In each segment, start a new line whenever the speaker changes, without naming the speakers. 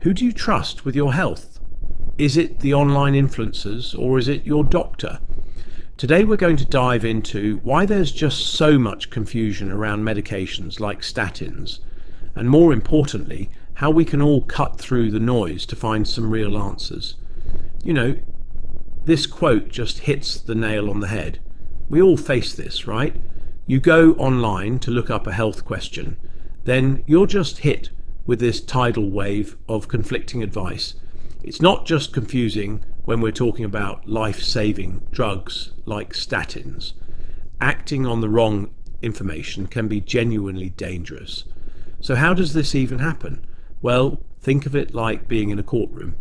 Who do you trust with your health? Is it the online influencers or is it your doctor? Today we're going to dive into why there's just so much confusion around medications like statins, and more importantly, how we can all cut through the noise to find some real answers. You know, this quote just hits the nail on the head. We all face this, right? You go online to look up a health question, then you're just hit with this tidal wave of conflicting advice. It's not just confusing when we're talking about life-saving drugs like statins. Acting on the wrong information can be genuinely dangerous. So how does this even happen? Well, think of it like being in a courtroom,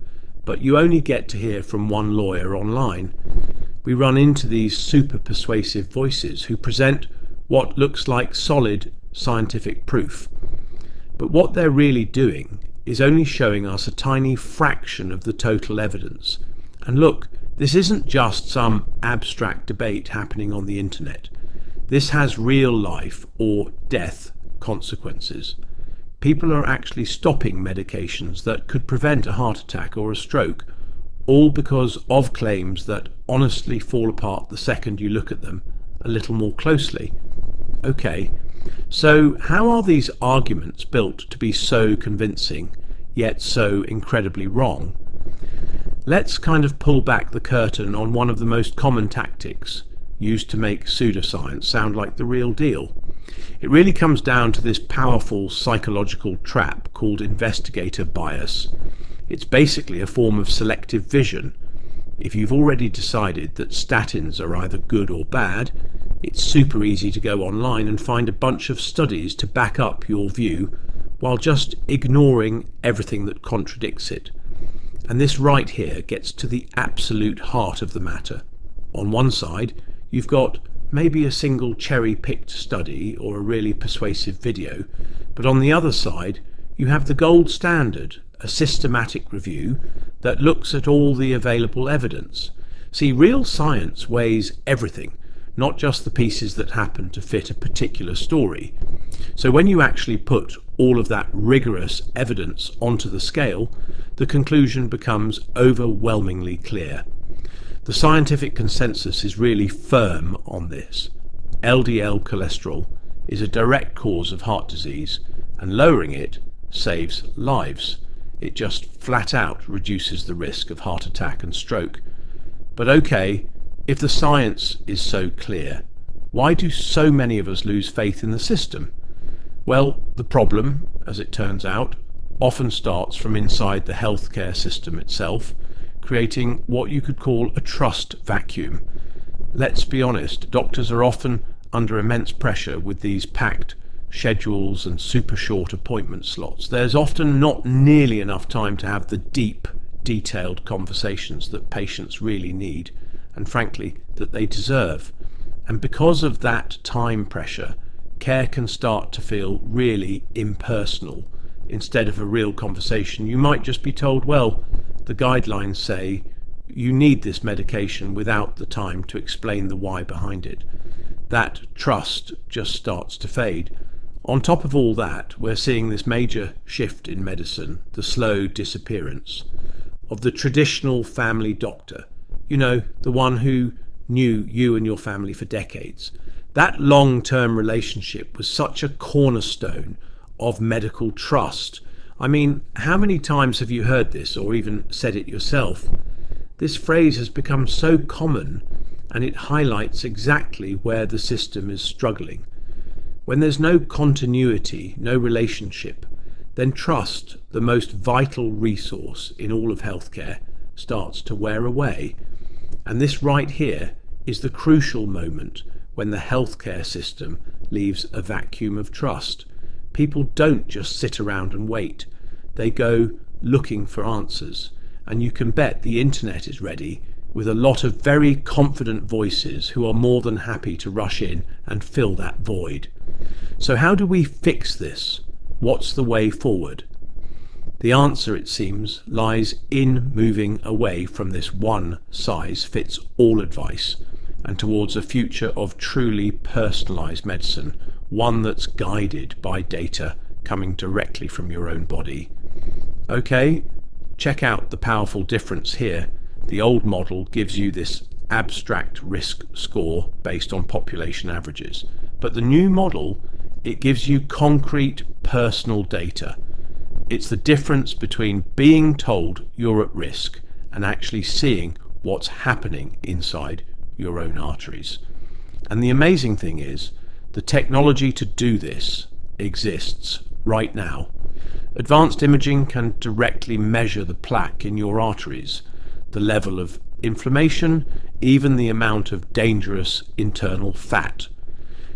but you only get to hear from one lawyer online. We run into these super persuasive voices who present what looks like solid scientific proof. But what they're really doing is only showing us a tiny fraction of the total evidence. And look, this isn't just some abstract debate happening on the internet. This has real life or death consequences. People are actually stopping medications that could prevent a heart attack or a stroke, all because of claims that honestly fall apart the second you look at them a little more closely. Okay, so how are these arguments built to be so convincing, yet so incredibly wrong? Let's kind of pull back the curtain on one of the most common tactics used to make pseudoscience sound like the real deal. It really comes down to this powerful psychological trap called investigator bias. It's basically a form of selective vision. If you've already decided that statins are either good or bad, it's super easy to go online and find a bunch of studies to back up your view while just ignoring everything that contradicts it. And this right here gets to the absolute heart of the matter. On one side, you've got maybe a single cherry-picked study or a really persuasive video, but on the other side, you have the gold standard, a systematic review that looks at all the available evidence. See, real science weighs everything, not just the pieces that happen to fit a particular story. So when you actually put all of that rigorous evidence onto the scale, the conclusion becomes overwhelmingly clear. The scientific consensus is really firm on this. LDL cholesterol is a direct cause of heart disease, and lowering it saves lives. It just flat out reduces the risk of heart attack and stroke. But okay, if the science is so clear, why do so many of us lose faith in the system? Well, the problem, as it turns out, often starts from inside the healthcare system itself, creating what you could call a trust vacuum. Let's be honest, doctors are often under immense pressure with these packed schedules and super short appointment slots. There's often not nearly enough time to have the deep, detailed conversations that patients really need, and frankly, that they deserve. And because of that time pressure, care can start to feel really impersonal. Instead of a real conversation, you might just be told, well, the guidelines say you need this medication without the time to explain the why behind it. That trust just starts to fade. On top of all that, we're seeing this major shift in medicine, the slow disappearance of the traditional family doctor. You know, the one who knew you and your family for decades. That long-term relationship was such a cornerstone of medical trust. I mean, how many times have you heard this or even said it yourself? This phrase has become so common, and it highlights exactly where the system is struggling. When there's no continuity, no relationship, then trust, the most vital resource in all of healthcare, starts to wear away. And this right here is the crucial moment when the healthcare system leaves a vacuum of trust. People don't just sit around and wait. They go looking for answers. And you can bet the internet is ready with a lot of very confident voices who are more than happy to rush in and fill that void. So how do we fix this? What's the way forward? The answer, it seems, lies in moving away from this one-size-fits-all advice and towards a future of truly personalised medicine, one that's guided by data coming directly from your own body. Okay, check out the powerful difference here. The old model gives you this abstract risk score based on population averages, but the new model, it gives you concrete personal data. It's the difference between being told you're at risk and actually seeing what's happening inside your own arteries. And the amazing thing is, the technology to do this exists right now. Advanced imaging can directly measure the plaque in your arteries, the level of inflammation, even the amount of dangerous internal fat.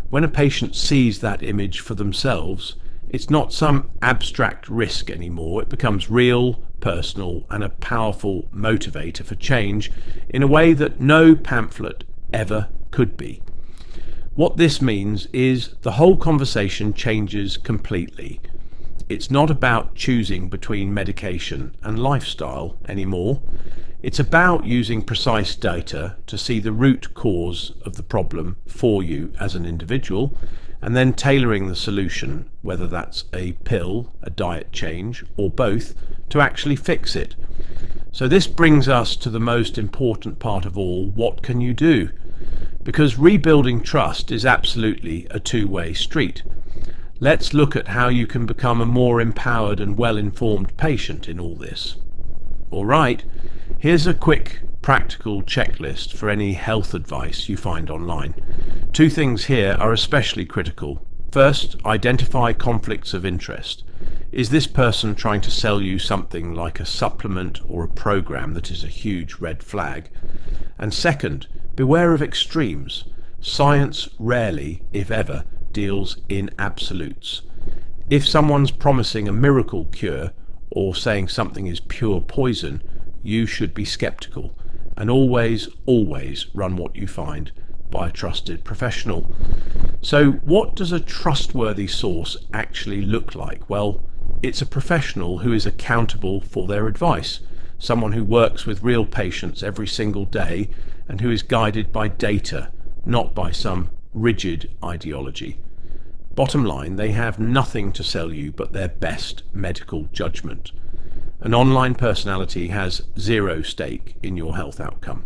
When a patient sees that image for themselves, it's not some abstract risk anymore. It becomes real, personal, and a powerful motivator for change in a way that no pamphlet ever could be. What this means is the whole conversation changes completely. It's not about choosing between medication and lifestyle anymore. It's about using precise data to see the root cause of the problem for you as an individual, and then tailoring the solution, whether that's a pill, a diet change, or both, to actually fix it. So this brings us to the most important part of all: what can you do? Because rebuilding trust is absolutely a two-way street. Let's look at how you can become a more empowered and well-informed patient in all this. All right, here's a quick practical checklist for any health advice you find online. Two things here are especially critical. First, identify conflicts of interest. Is this person trying to sell you something like a supplement or a program that is a huge red flag? And second, beware of extremes. Science rarely, if ever, deals in absolutes. If someone's promising a miracle cure or saying something is pure poison, you should be skeptical, and always run what you find by a trusted professional. So what does a trustworthy source actually look like? Well, it's a professional who is accountable for their advice, someone who works with real patients every single day and who is guided by data, not by some rigid ideology. Bottom line, they have nothing to sell you but their best medical judgment. An online personality has zero stake in your health outcome.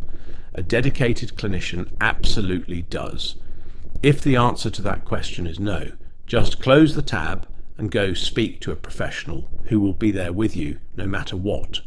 A dedicated clinician absolutely does. If the answer to that question is no, just close the tab and go speak to a professional who will be there with you no matter what.